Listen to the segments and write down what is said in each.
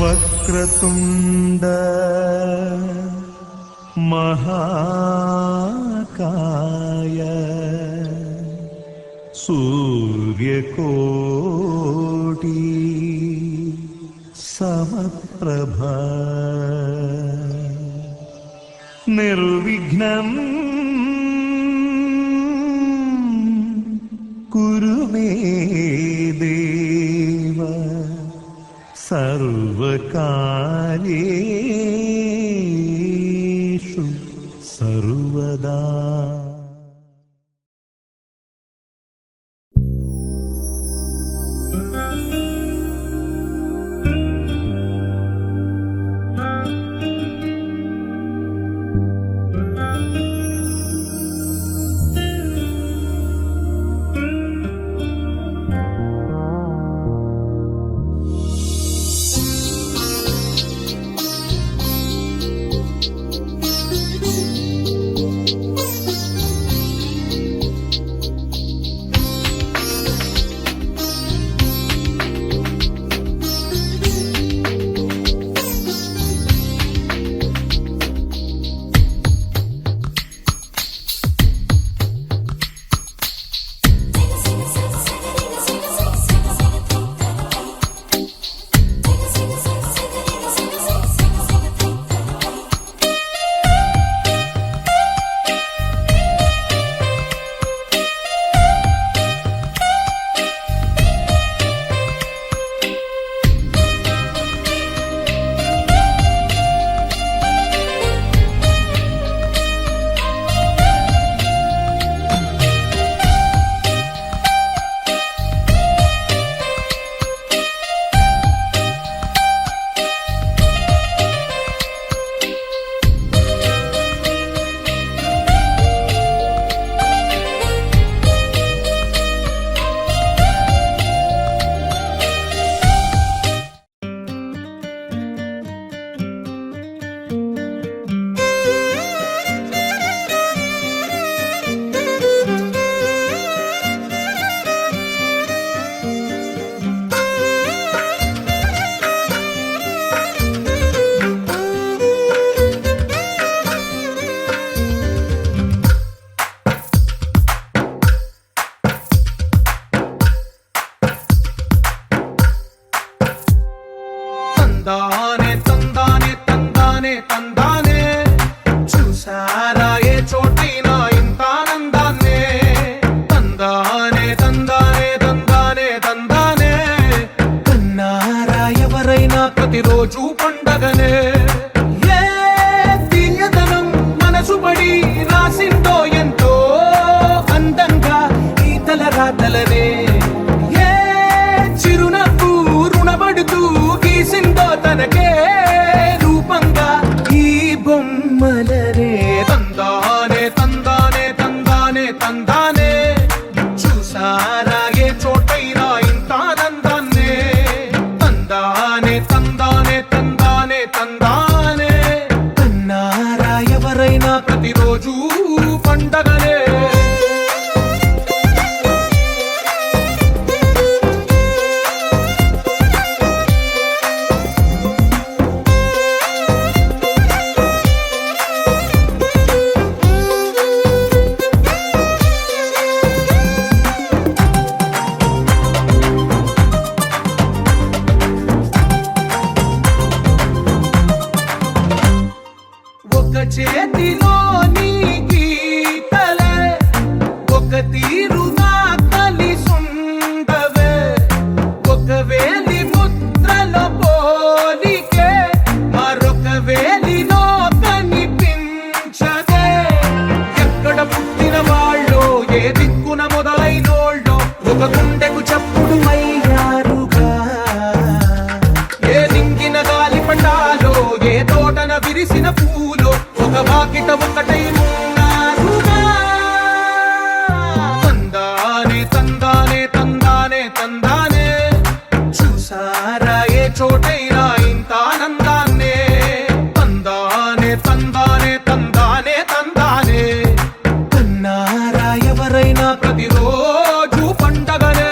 వక్రతుండ మహాకాయ సూర్యకోటి సమప్రభ నిర్విఘ్నం కురు మే దేవ సర్వకార్యేషు సర్వదా. తందానే తందానే తందానే తందానే చూసారా ఏ చోటైనా ఇంత ఆనందాన్నే తందానే తందానే తందానే తందానే కన్నారా ఎవరైనా ప్రతిరోజు పండగనే ఏ తీయదనం మనసు పడి రాసిందో ఎంతో అందంగా ఈ తల రాతలనే ఏ చిరునవ్వు రుణపడుతూ గీసిందో తనకే రూపంగా ఈ బొమ్మలనే తందానే తందానే తందానే తందానే చూసారా ఏ చోటైనా ఇంత ఆనందాన్నే తందానే తందానే తందానే తందానే కన్నారా ఎవరైనా ప్రతిరోజు పండగనే చేతిలోని గీతలే ఒక తీరుగా కలిసుండవే ఒక వేలి ముద్రల పోలికే మరొక వేలిలో కనిపించదే ఎక్కడ పుట్టిన వాళ్ళో ఏ దిక్కున మొదలైనోళ్ళో ఒక గుండెకు చప్పుడు అయ్యారుగా ఏ దింగిన గాలి పటాలో ఏ తోటన విరిసిన పూలో ఒక వాకిట ఒకటై ఉన్నారుగా తందానే తందానే తందానే తందానే చూసారా ఏ చోటైనా ఇంత ఆనందాన్నే తందానే తందానే తందానే తందానే కన్నారా ఎవరైనా ప్రతిరోజు పండగనే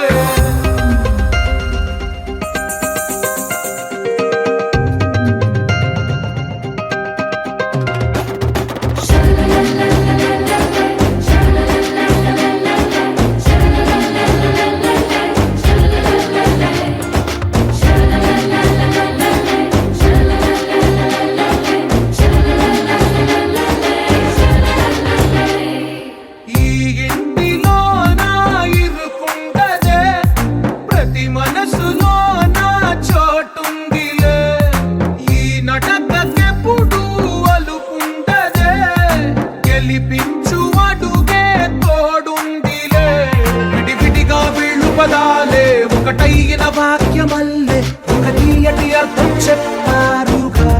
సరైన వాక్యమల్లే ఒక తీయటి అర్థం చెప్పారుగా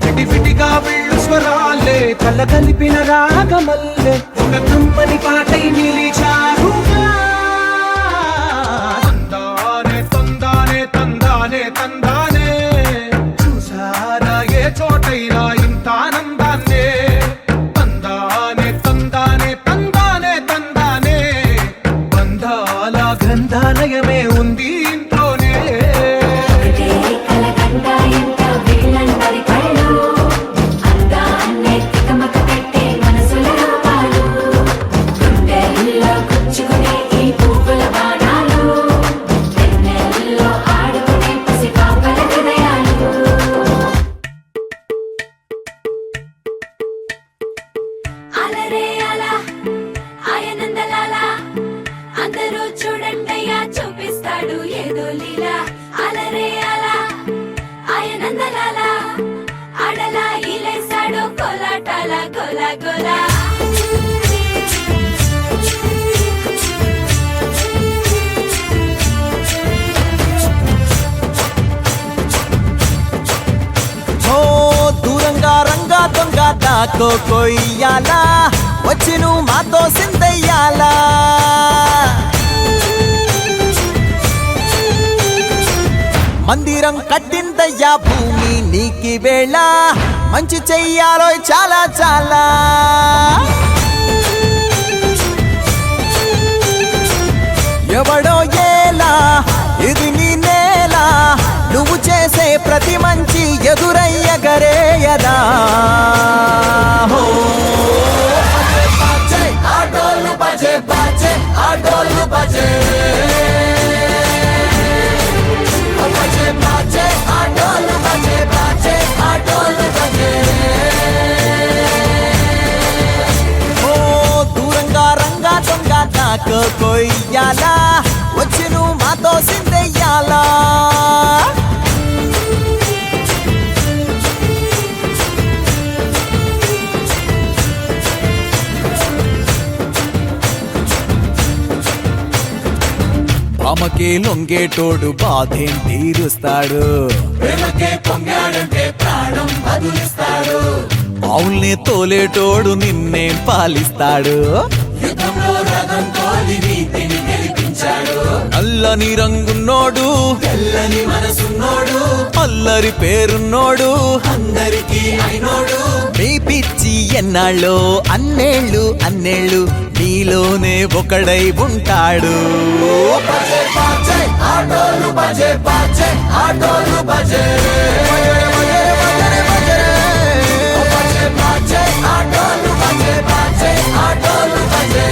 విటివిటిగా వెళ్ళు స్వరాలే కల కలిపిన రాగమల్లే ఒక కమ్మని పాటై నిలిచారుగా తందానే తందానే తందానే తందానే చూసారా ఏ చోటైనా ఇంత ఆనందాన్నే తందానే తందానే తందానే తందానే బంధాల గ్రంథాలయమే ఉంది ఇంట్లోనే ఒకటే కలకండ ఎంత వీళ్ళందరి కళ్ళు అందాన్నే తికమక పెట్టే మనసుల రూపాలు గుండెల్లో గుచ్చుకునే ఈ పువ్వుల బాణాలు వెన్నెల్లో ఆడుకునే పసిపాపల హృదయాలు అలరే అలా ఆయనందలాలా అందరూ చూడండయ్యా చూపిస్తాడు ఏదో లీలా అలరే అలా ఆయనందలాలా ఆడలా ఈలేశాడు కోలాటాల గోలా గోలా ఓ దూరంగా రంగా దొంగ దాకో కొయ్యాలా వచ్చి నువ్వు మాతో సిందయ్యాలా మందిరం కట్టిందయ్యా భూమి నీకి వేళ మంచి చెయ్యాలో చాలా చాలా ఎవడో ఏలా ఇది నీ నేల నువ్వు చేసే ప్రతి మంచి ఎదురయ్యగరేయదా హో బజే ఆటోలు బజే బజే ఆటోలు బజే బజే బజే ఆటోలు బజే బజే ఆటోలు బజే ఓ దూరంగా రంగా దొంగ నాకు కొయ్యాలా వచ్చి నువ్వు మాతో సిందెయ్యాలా ప్రేమకే లొంగేటోడు బాధేం తీరుస్తాడు ప్రేమకే పొంగాడంటే ప్రాణం బదులిస్తాడు అవుల్ని తోలేటోడు నిన్నే పాలిస్తాడు యుద్ధంలో రథం తోలి నీతిని గెలిపించాడు నల్లని రంగున్నోడు తెల్లని మనసున్నోడు అల్లరి పేరున్నోడు అందరికీ అయినోడు మీ పిచ్చి ఎన్నాళ్ళో అన్నేళ్ళు అన్నేళ్ళు నీలోనే ఒకడై ఉంటాడు బజే బాజే ఆటోలు బజే బాజే ఆటోలు బజే బజే బాజే ఆటోలు బజే బాజే ఆటోలు బజే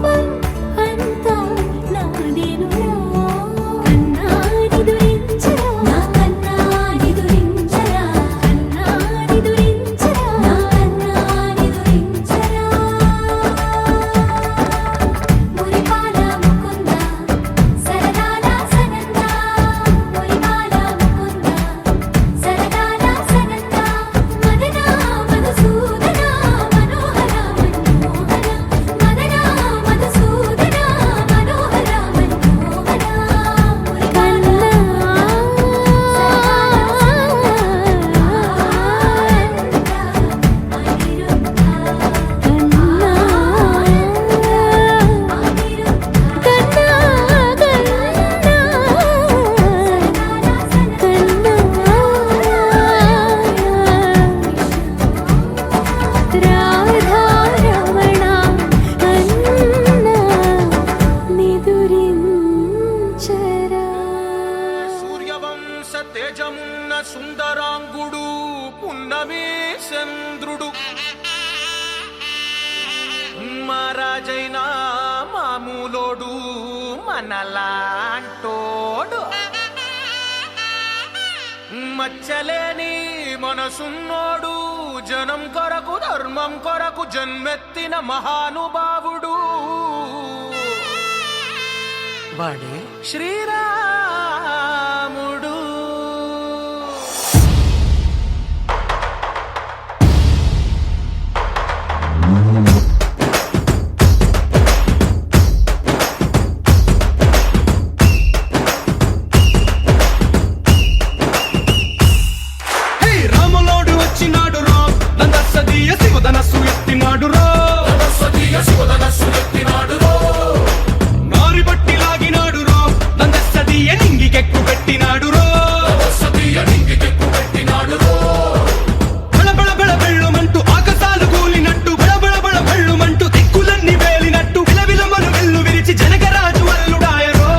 పాపం అంతా నాదేనురా కన్నా నిదురించరా నా కన్నా నిదురించరా కన్నా నిదురించరా నా కన్నా నిదురించరా మురిపాల ముకుంద సరదాల సనంద మురిపాల ముకుంద సరదాల సనంద మదన మధుసూదన మనోహర మనోహర మదన మధుసూదన మనోహర మనోహర మురిపాల సూర్యవంశ తేజమున్న సుందరాంగుడు పున్నమి చంద్రుడు మహారాజైన మామూలోడు మనలాంటోడు మచ్చలేని మనసున్నోడు జనం కొరకు ధర్మం కొరకు జన్మెత్తిన మహానుభావుడు వాడే శ్రీరాముడు హే రాములోడు వచ్చినాడు రో నందసదీయ శివధనస్సు ఎత్తినాడు రో నారి బట్టి లాగినాడు రో నందసదీయ నింగికెక్కు పెట్టినాడు రో బళబళ బళ బెళ్ళుమంటూ ఆకాశాలు కూలినట్టు బళబళ బళ బెళ్ళుమంటూ దిక్కులన్నీ వేలినట్టు విలవిలమలు వెల్లు విరిచి జనకరాజు అల్లుడాయరో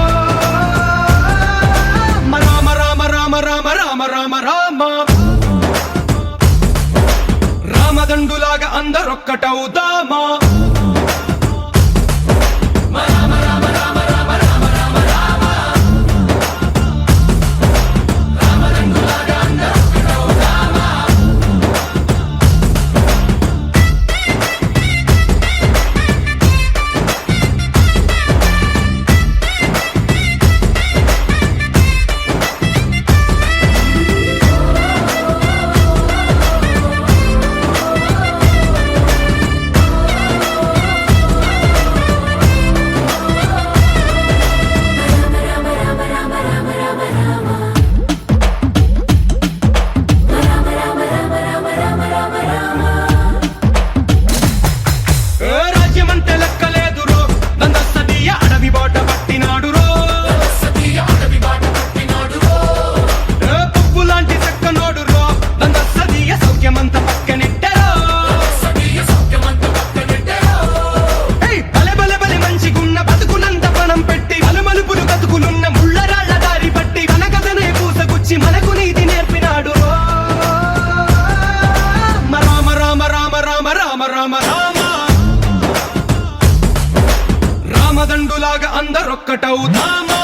రామ రామ రామ రామ రామ రామ రామ రామదండులాగా అందరొక్కటవుదామా రాజ్యమంటే లెక్కలేదు రో నందసదీయ అడవి బాట పట్టినాడు రో పువ్వు లాంటి చక్కనోడు రో నందసదీయ సౌఖ్యమంత పక్కనెట్టరో బలె బలె బలె మంచిగున్న బతుకునంత పణం పెట్టి మలుమలుపులు బతుకులున్న ముళ్ళరాళ్ళ దారి పట్టి కనకదనే పూసగుచ్చి మనకు నీతి నేర్పినాడు రో రామ రామ రామ రామ రామ రామ రామ రామదండులాగా అందరొక్కటవుదామా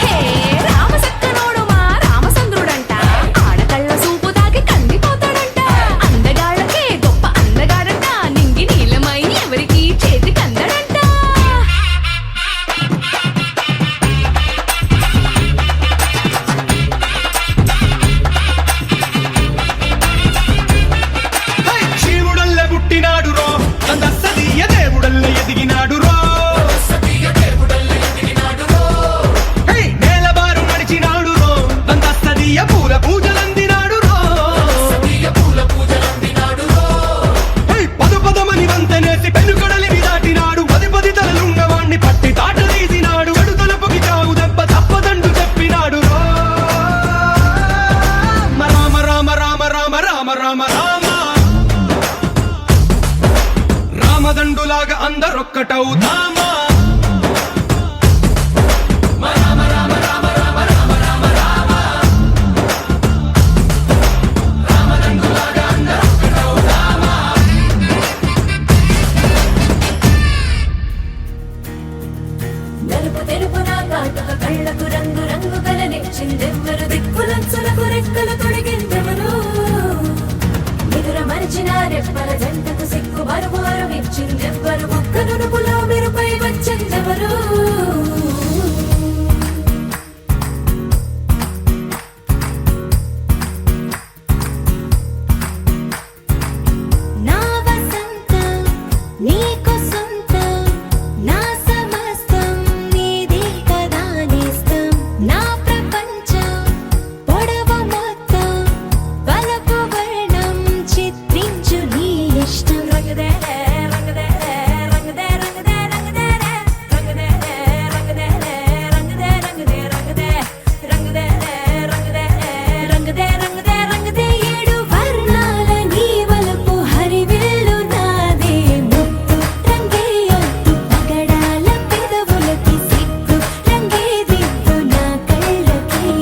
హే రామసక్కనోడు మా రామచంద్రుడంట ఆడకళ్ళ సూపు తాగి కందిపోతాడంట అందగాళ్ళ అందరొక్కటవుదామా నలుపు తెలుపున కాటుక కళ్ళకు రంగు రంగు కలనిచ్చిందెవ్వరు దిక్కులంచులకు రెక్కలు తొడిగిందెవరు నిదుర మరిచిన రెప్పల జంటకు సిక్కు మరుమారు ఇచ్చిందెవ్వరు ఒక్క నునుపులో మెరుపై వచ్చిందెవరు నా వసంతం నీకు సొంతం నా సమస్తం నీది కదా నేస్తం నా ప్రపంచం పొడవు మొత్తం వలపు వర్ణం చిత్రించు నీ ఇష్టం రంగదే రంగదే రంగదే రంగదే రంగదే రంగదే రంగదే రంగదే రంగదే రంగదే రంగదే రంగదే రంగదే రంగదే రంగదే ఏడు వర్ణాల నీ వలపు హరివిల్లు నాదే ముత్తు రంగే అద్దు పగడాల పెదవులకి సిగ్గు రంగే దిద్దు నా కళ్ళకి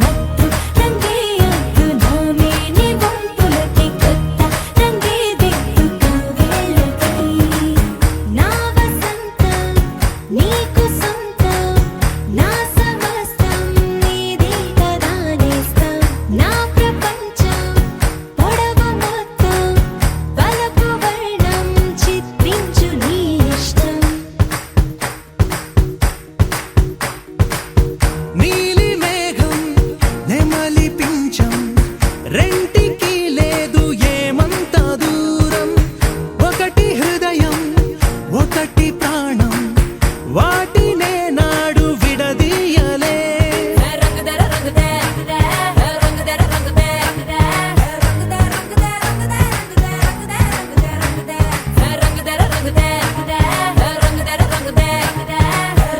మత్తు రంగే అద్దు నా మేని వంపులకి కొత్త రంగే దిద్దు కవ్వేళ్ళకి నా వసంతం నీకు సొంతం నా సమస్తం నీది కదా నేస్తం నా ప్రపంచం పొడవు మొత్తం వలపు వర్ణం చిత్రించు నీ ఇష్టం నీలి మేఘం నెమలి పించం రెంటికి లేదు ఏమంత దూరం ఒకటి హృదయం ఒకటి ప్రాణం వాటినే నాడు విడదీయలే రంగదే రంగదే రంగదే రంగదే రంగదే రంగదే రంగదే రంగదే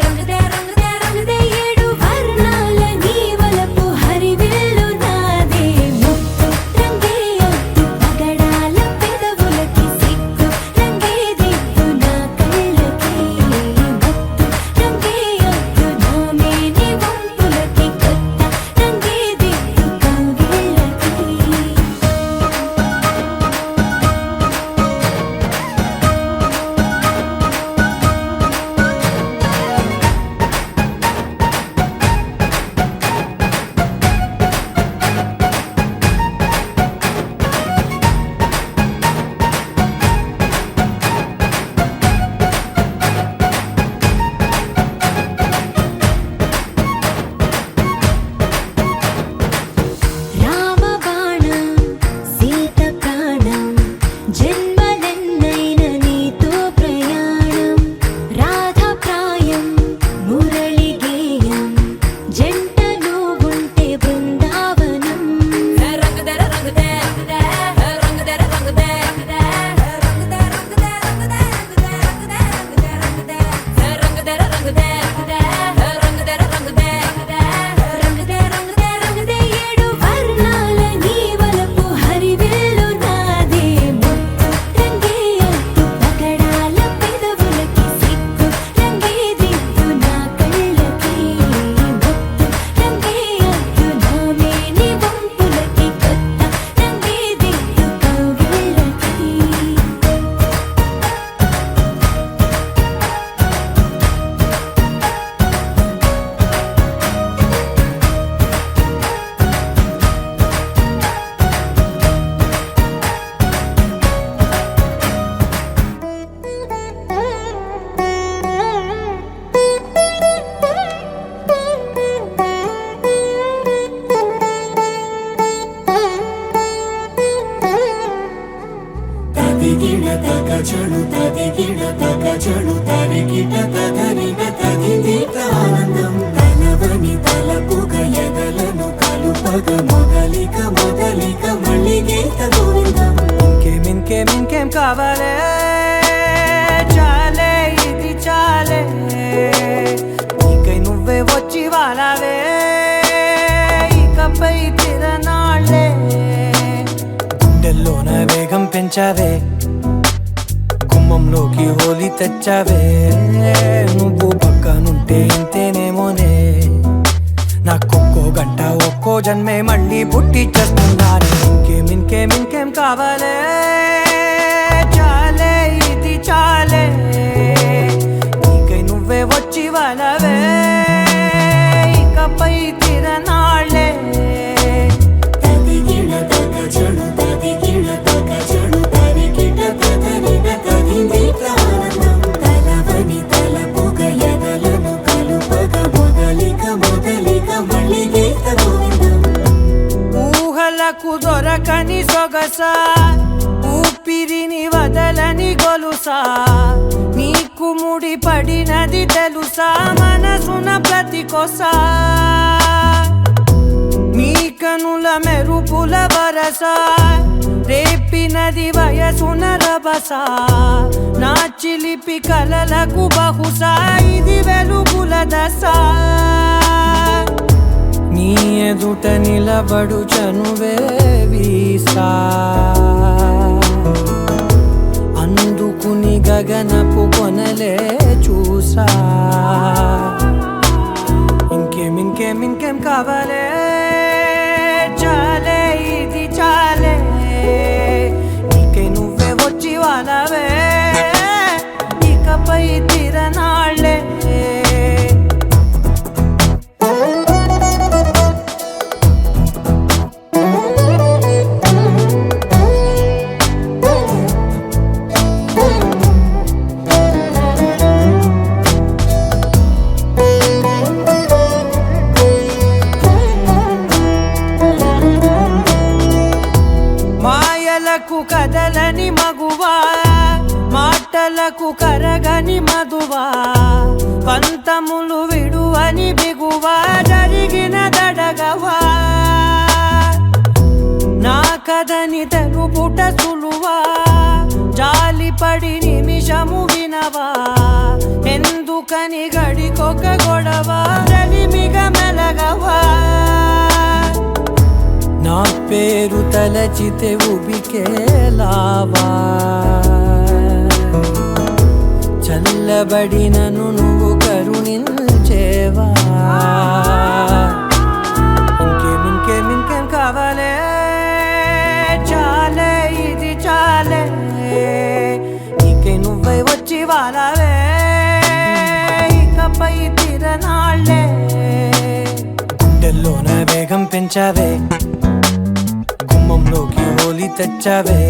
రంగదే రంగదే రంగదే ఏడు వర్ణాల నీ వలపు హరివిల్లు నాదే ముత్తు రంగే అద్దు పగడాల పెదవులకి సిగ్గు రంగే దిద్దు నా కళ్ళకి మత్తు రంగే అద్దు నా మేని వంపులకి కొత్త రంగే దిద్దు కవ్వేళ్ళకి రామబాణం సీత ప్రాణం జన్మలెన్నైన నీతో ప్రయాణం రాధప్రాయం మురళి గేయం జంట నువ్వుంటే బృందావనం రంగదే రంగదే రంగదే రంగదే రంగదే ఏడు వర్ణాల నీ వలపు హరివిల్లు నాదే ముత్తు రంగే అద్దు పగడాల పెదవులకి సిగ్గు రంగే దిద్దు నా కళ్ళకి మత్తు రంగే అద్దు నా మేని వంపులకి కొత్త రంగే దిద్దు కవ్వేళ్ళకి తదిగిడ తగ చడు తదిగిడ తగ చడు తరిగిట తగరిగ తదిగిట ఆనందం తలవని తలపుగ ఎదలను కలుపగ మొదలిక మొదలిక మళ్ళీ గీత గోవిందం ఇంకేం కావాలే చాలే ఇది చాలే నీకై నువ్వే వచ్చి వాలావే ఇకపై తిరనాళ్ళే గుండెల్లోన వేగం పెంచావే గుమ్మ గుమ్మంలోకి హోలీ తెచ్చావే నువ్వు పక్కనుంటే ఇంతేనేమోనే నాకొక్కో గంట ఒక్కో జన్మే మళ్ళీ పుట్టి చేస్తున్నాను ఇంకేం కావాలే చాలే ఇది చాలే నీకై నువ్వే వచ్చి వాళ్ళవే ఇకపై తిరనాళ్ళే తదిగిణ తగ చెడు తదిగిణ తగ చెడు తరికిట తదరిన తదిందిట ఆనందం తలవని తలపుగ ఎదలను కలుపగ మొదలిక మళ్ళీ గీత గోవిందం ఊహలకు దొరకని సొగస ఊపిరిని వదలని గొలుసా నీకు ముడి పడినది తెలుసా మనసున ప్రతి కొసా నీ కనుల మెరుపుల వరస రేపినది వయసున రభస నా చిలిపి కలలకు బహుశా ఇది వెలుగుల దశ నీ ఎదుట నిలబడు చనువే వీసా అందుకుని గగనపు కొనలే చూసా ఇంకేం కావాలే చాలే ఇది చాలే నీకై నువ్వే వచ్చి వాళ్ళవే ఇకపై తిరనాళ్ళే మాయలకు కదలని మగువా మాటలకు కరగని మధువా పంతములు విడువని బిగువా జరిగిన దడగవా నా కథని తెలుపుట సులువా జాలిపడి నిమిషము వినవా ఎందుకని గడికొక గొడవ రలిమిగ మెలగవా నా పేరు తలచితే ఉబికేలావా చల్లబడినను నువ్వు కరుణించేవా ఇంకేం కావాలే చాలే ఇది చాలే నీకై నువ్వై వచ్చి వాళ్ళవే ఇకపై తిరనాళ్ళే గుండెల్లోన వేగం పెంచావే గుమ్మంలోకి హోలీ తెచ్చావే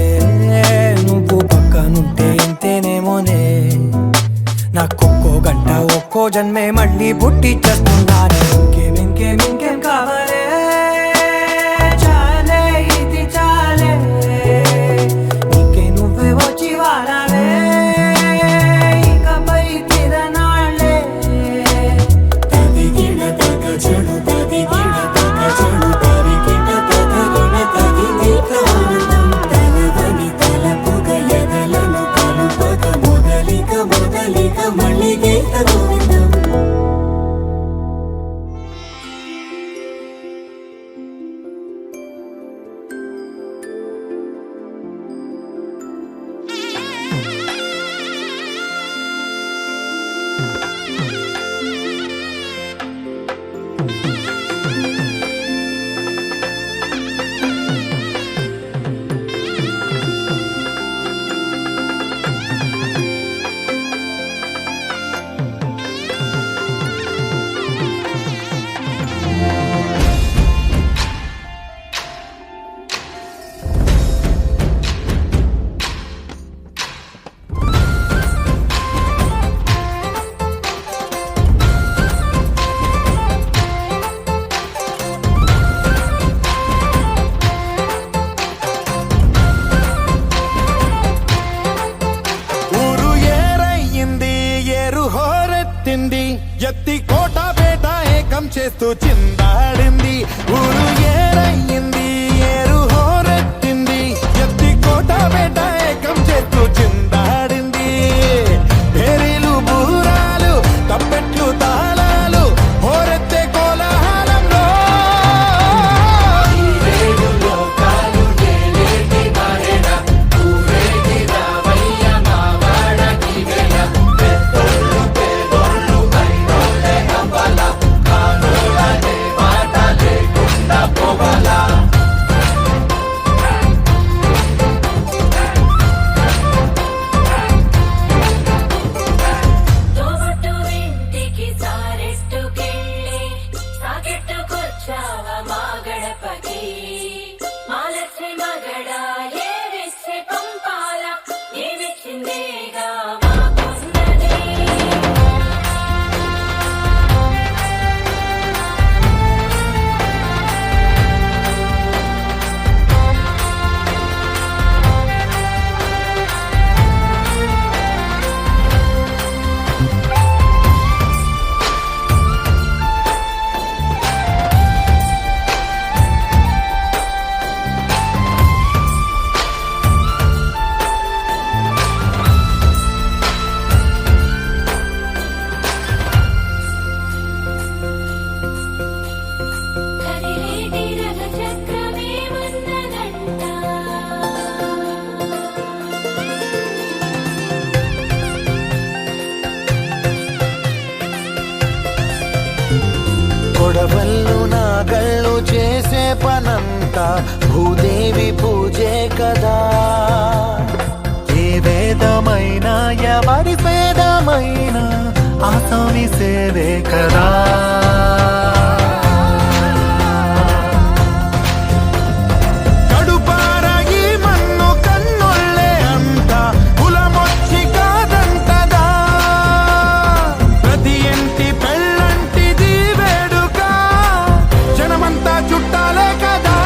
నువ్వు పక్కనుంటే ఇంతేనేమోనే నాకొక్కో గంట ఒక్కో జన్మే మళ్ళీ పుట్టి చేస్తున్నాను ఇంకేం కావాలే చాలే ఇది చాలే నీకై నువ్వే వచ్చి వాళ్ళవే ఇకపై తిరనాళ్ళే తదిగిణ తగ చెడు తదిగిణ తగ చెడు తరికిట తదరిన తదిందిట ఆనందం తలవని తలపుగ ఎదలను కలుపగ మొదలిక మళ్ళీ గీత గోవిందం ఎత్తి కోట బేట ఏకం చేస్తూ చిందాడింది ఊరు ఏరయ్యింది ఏరు హోరెత్తింది ఎత్తి కోట బేట ఏకం చేస్తూ చిందాడింది పేరీలు బూరాలు తప్పెట్లు తాళాలు హోరెత్తే కోలాహలంలో లోకాలు ఏలేటి మారేడ ఊరేగి రావయ్య మావాడ పనంత భూదేవి పూజే కదా. ఏ వేదమైనా ఎవరి వేదమైనా ఆ స్వామి సేవే కదా. కడుపార ఈ మన్ను కన్నుళ్ళే అంత కులమొచ్చి కాదంటదా. ప్రతి ఇంటి పెళ్ళంటిది వేడుక, జనమంతా చుట్టాలే కదా.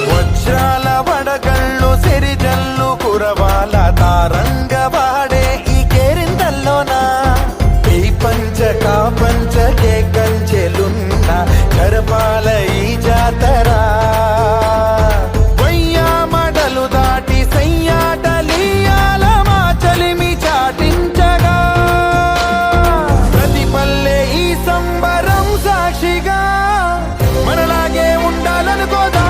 వజ్రాల వడగళ్ళు సిరిజల్లు కురవాల తారంగ వాడే ఈ కేరింతల్లోనా. ఈ పంచకా పంచకే కంచెలున్న కరపాల ఈ జాతరా. వయ్యామడలు దాటి సయ్యాటలీయాల మా చలిమి చాటించగా. ప్రతి పల్లె ఈ సంబరం సాక్షిగా మనలాగే ఉండాలనుకోదా.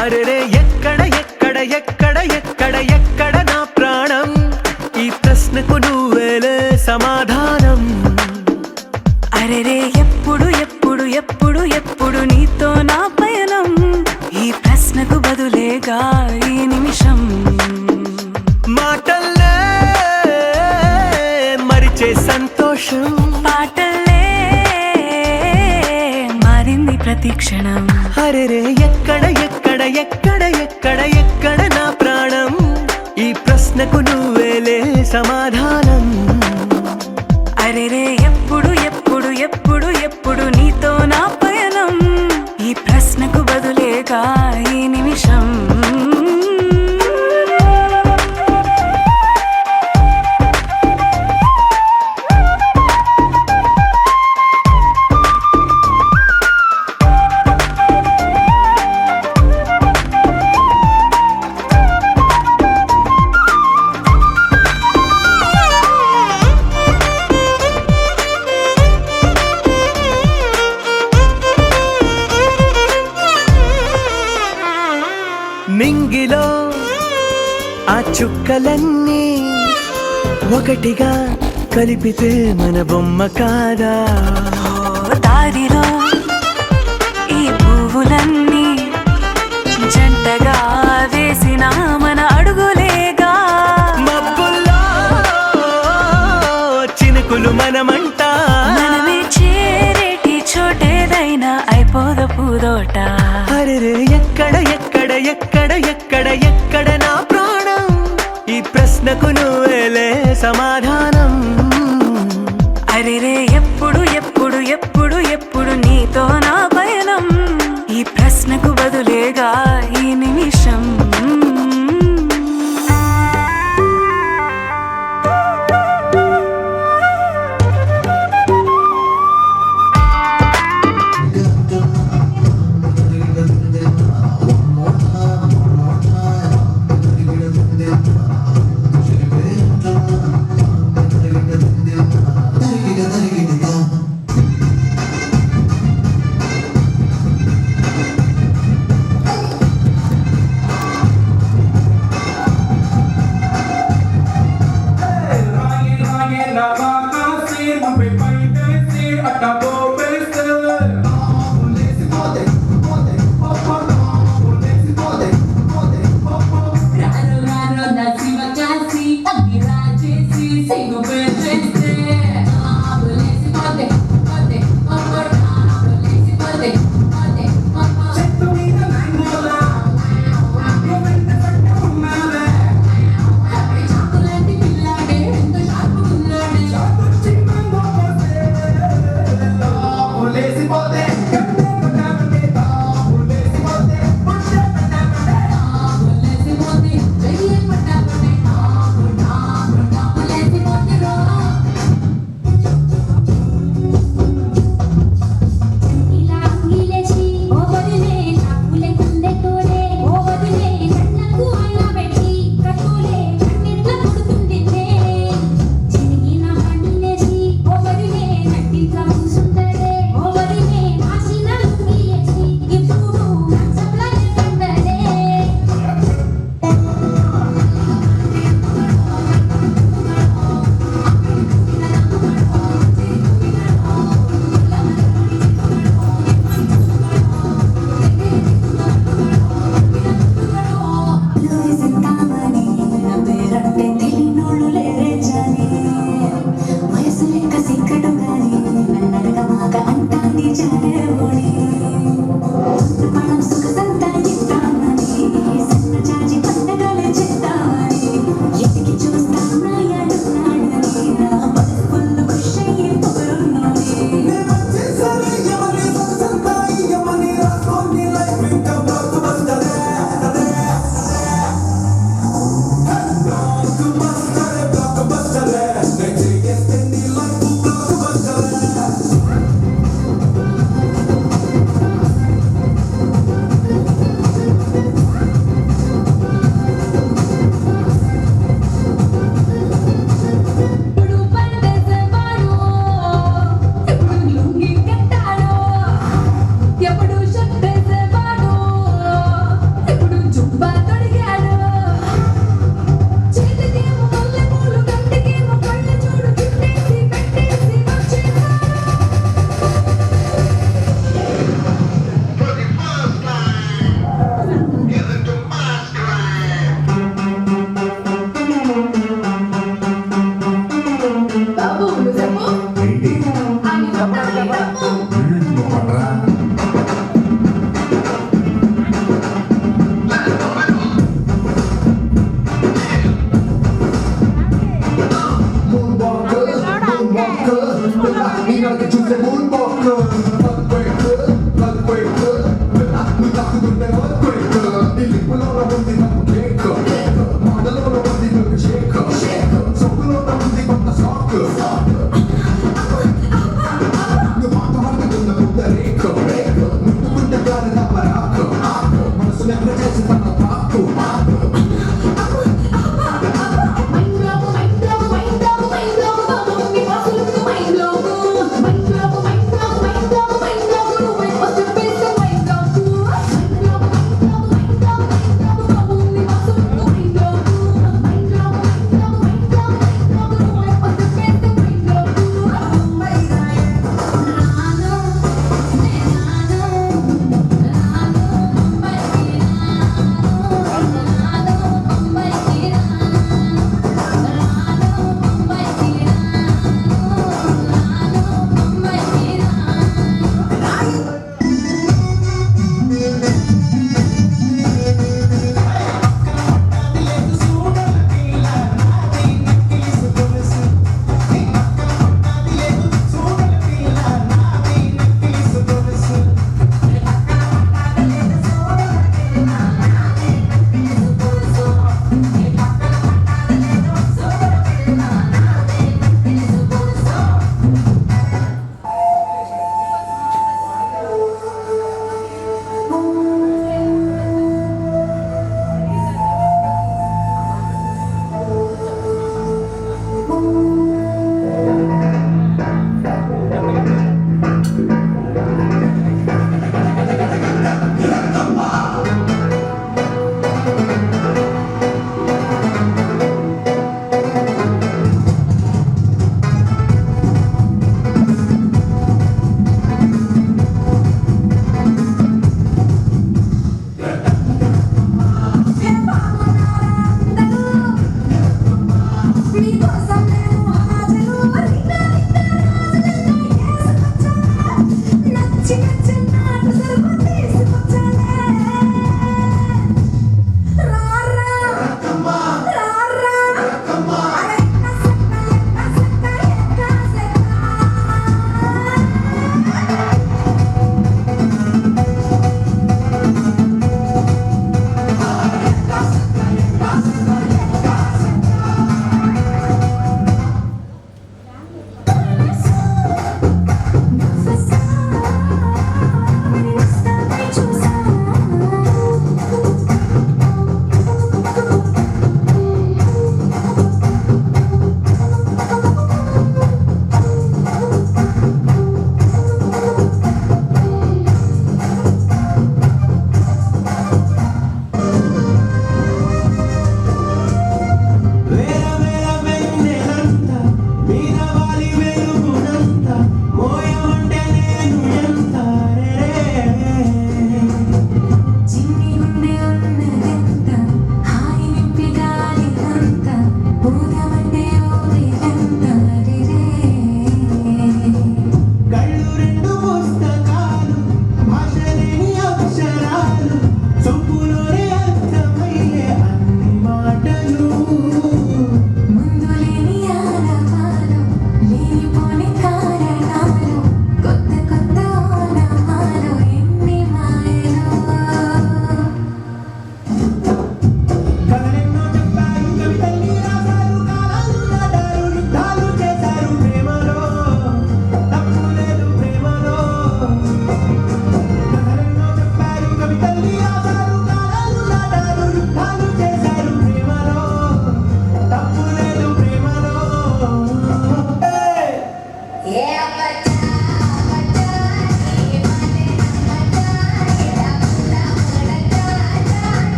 అరెరే ఎక్కడ ఎక్కడ ఎక్కడ ఎక్కడ ఎక్కడ నా ప్రాణం, ఈ ప్రశ్నకు నువ్వేలే సమాధానం. అరెరే ఎప్పుడు ఎప్పుడు ఎప్పుడు ఎప్పుడు నీతో నా పయనం, ఈ ప్రశ్నకు బదులేగా ఈ నిమిషం. మాటల్లే మరిచే సంతోషం, పాటలే మారింది ప్రతి క్షణం. అరెరే ఎక్కడ ఎక్కడ ఎక్కడ ఎక్కడ ఎక్కడ నా ప్రాణం, ఈ ప్రశ్నకు నువ్వేలే సమాధానం. అరెరే ఎప్పుడు ఎప్పుడు ఎప్పుడు ఎప్పుడు నీతో నా పయనం, ఈ ప్రశ్నకు బదులేగా ఈ నిమిషం. నింగిలో ఆ చుక్కలన్నీ ఒకటిగా కలిపితే మన బొమ్మ కాదా. దారిలో ఈ పువ్వులన్నీ జంటగా వేసిన మన అడుగులేగా. మబ్బుల్లో చినుకులు మనమంట, మనమే చేరేటి చోటేదైనా అయిపోద పూదోట. అరెరే ఎక్కడ ఎక్కడ ఎక్కడ ఎక్కడ ఎక్కడ నా ప్రాణం, ఈ ప్రశ్నకు నువ్వేలే సమాధానం. అరెరే ఎప్పుడు ఎప్పుడు ఎప్పుడు ఎప్పుడు నీతో నా పయనం, ఈ ప్రశ్నకు బదులేగా ఈ నిమిషం. నాకాసి నువ్వే పైకేసి అట్టబో వేస్తే రారో రారో నా శివ కాసి అగ్గి రాజేసి సింగు పెట్టేస్తే ఆబులేసి పోతే పోతే పోతే ఆబులేసి పోతే పోతే పోతే చెట్టు మీద మ్యాంగోలా నువ్వెంత పట్ట ఉన్నావే చాకులాంటి పిల్లాడే ఎంత షార్ప్ ఉన్నాడే చాకొచ్చి మ్యాంగో పోతే ఆబులేసిపోతే ఆబులేసి పోతే చెయ్యి పట్టాపటే ఆబులేసి పోతే రో ఇలా అంగిలేసి ఓ వదిలే చాకులే కుందే తోలే ఓ వదిలే కళ్ళకు ఆయన పెట్టి కట్టులే కన్నెట్ల కొడుతుందిలే చిరిగిన అంగిలేసి ఓ వదిలే నట్టిట్ల కూసుంటడే ఓ వదిలే ఆసిన అంగిలేసి ఇప్పుడు నచ్చట్ల కందడే తామని పేరంటే తెలియనోళ్ళు లేరే జాని వయసు లెక్క సిక్కడు గాని నన్నడక మాక అంటాంది జానేమోని మనం సుఖ సంతాయిస్తామని సన్న చాచి పండగలే చేద్దామని ఎతికి చూస్తానాయడున్నాడని నా బతుకులు ఖుషయ్యే పొగరున్నోని ఇప్పుడు పండేసేవాడు ఎప్పుడు లుంగి కట్టాడు ఎప్పుడు షర్టేసేవాడు ఎప్పుడు జుబ్బా తొడిగాడు చేతికేమో మల్లెపూలు గంటికేమో కళ్ళ చూడు చుట్టేసి పెట్టేసి వచ్చేసాడు బాబు నువ్వు చెప్పు ఆయన చెప్పు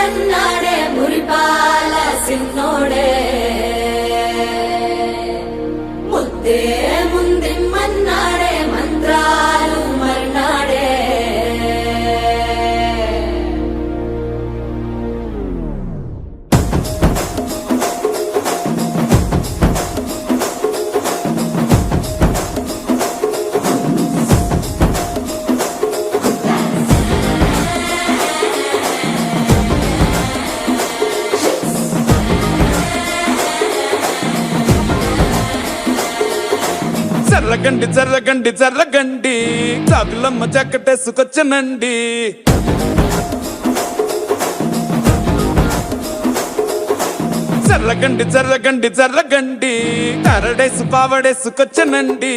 పెళ్ళన్నాడే మురిపాల సిన్నోడే ముద్దే ముందిమ్మన్నాడే మంత్రాలు మర్నాడే జర్రగండి జర్రగండి జర్రగండి చాకులమ్మ చక్కటేసుకొచ్చనండి జర్రగండి జర్రగండి జర్రగండి కరడేసు పావడేసుకొచ్చనండి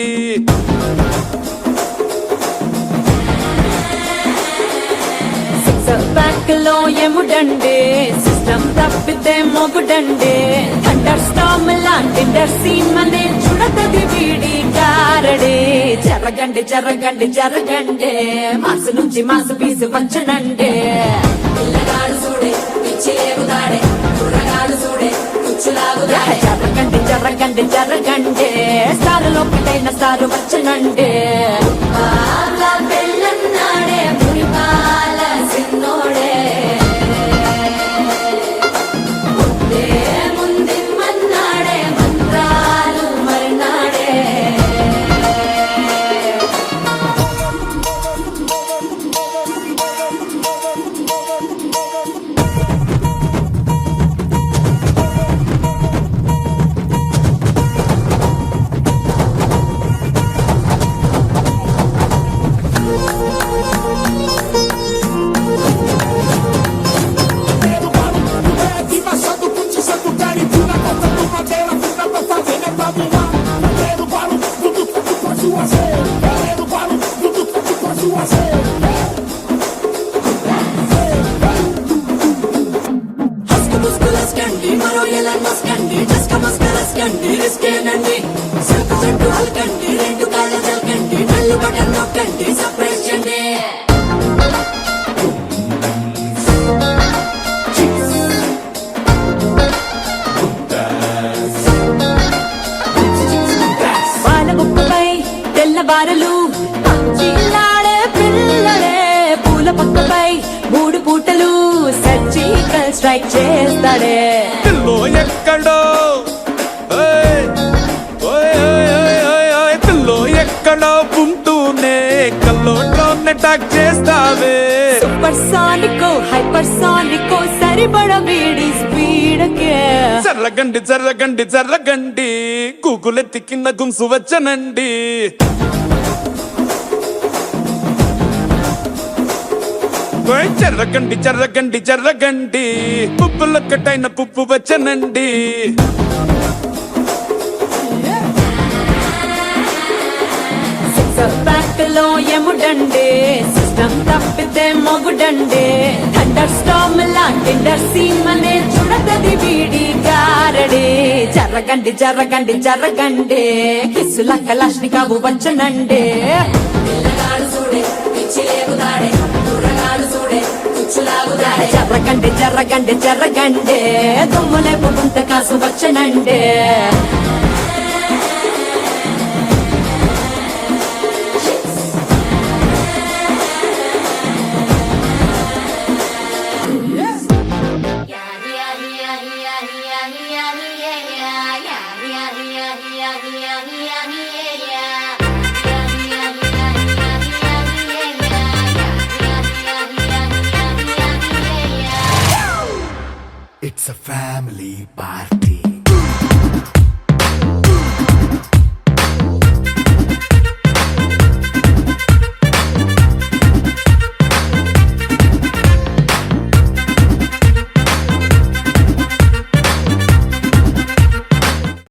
బ్యాక్ లో ఎముడండే సిస్టమ్ తప్పితే మొగుడండే థండర్ స్టామ్ లాంటి సీన్ అనే చూడతది వీడి కారడే జరగండి జరగండి జరగండే మాసు నుంచి మాసు పీసు వంచనండే పిల్లగాడు చూడే పిచ్చి ఎగుదాడే కుర్రగాడు చూడే కుచ్చులాగుదాడే జరగండి జరగండి జరగండే స్టారులో ఒకటైన స్టారు వచ్చనండే పెళ్ళన్నాడే మురిపాల సిన్నోడే ముద్దే ముందిమ్మన్నాడే మంత్రాలు మర్నాడే మరో ఎలా మస్కండి జస్క మస్కరస్కండి రిస్కేనండి సరుకు చెట్టు అల్కండి రెండు కాళ్ళ జల్కండి నల్లు బటన్ నొక్కండి సర్ప్రైజ్ చేయండి వాన బుక్కపై తెల్లవారలు చిల్లాడే పిల్లడే పూల పక్కపై మూడు పూటలు సర్జికల్ స్ట్రైక్ చేస్తాడే పిల్లో ఎక్కడో ఓయ్, ఓయ్, ఓయ్, ఓయ్, ఓయ్, ఓయ్, పిల్లో ఎక్కడో ఉంటూనే కల్లోట్లోనే టాక్ చేస్తావే సూపర్ సానికో హైపర్ సానికో సరిపడ వీడి స్పీడ్కే జర్రగండి జర్రగండి జర్రగండి గూగులెత్తి కింద గుంసు వచ్చనండి ఓయ్ జర్రగండి జర్రగండి జర్రగండి పుప్పులొక్కటైన పుప్పు వచ్చనండి బ్యాక్ లో ఎముడండే సిస్టమ్ తప్పితే మొగుడండే థండర్ స్టామ్ లాంటి సీన్ అనే చూడతది వీడి గారడే జరగండి జరగండి జరగండి కిస్సుల కలాష్ని కావు వచ్చనండే పిల్లగాడు చూడే పిచ్చి లేగుదాడే కుర్రగాడు చూడే కుచ్చులాగుదాడే జరగండి జరగండి జరగండి దుమ్ములేపు గుంత కాసు వచ్చనండే It's a family party.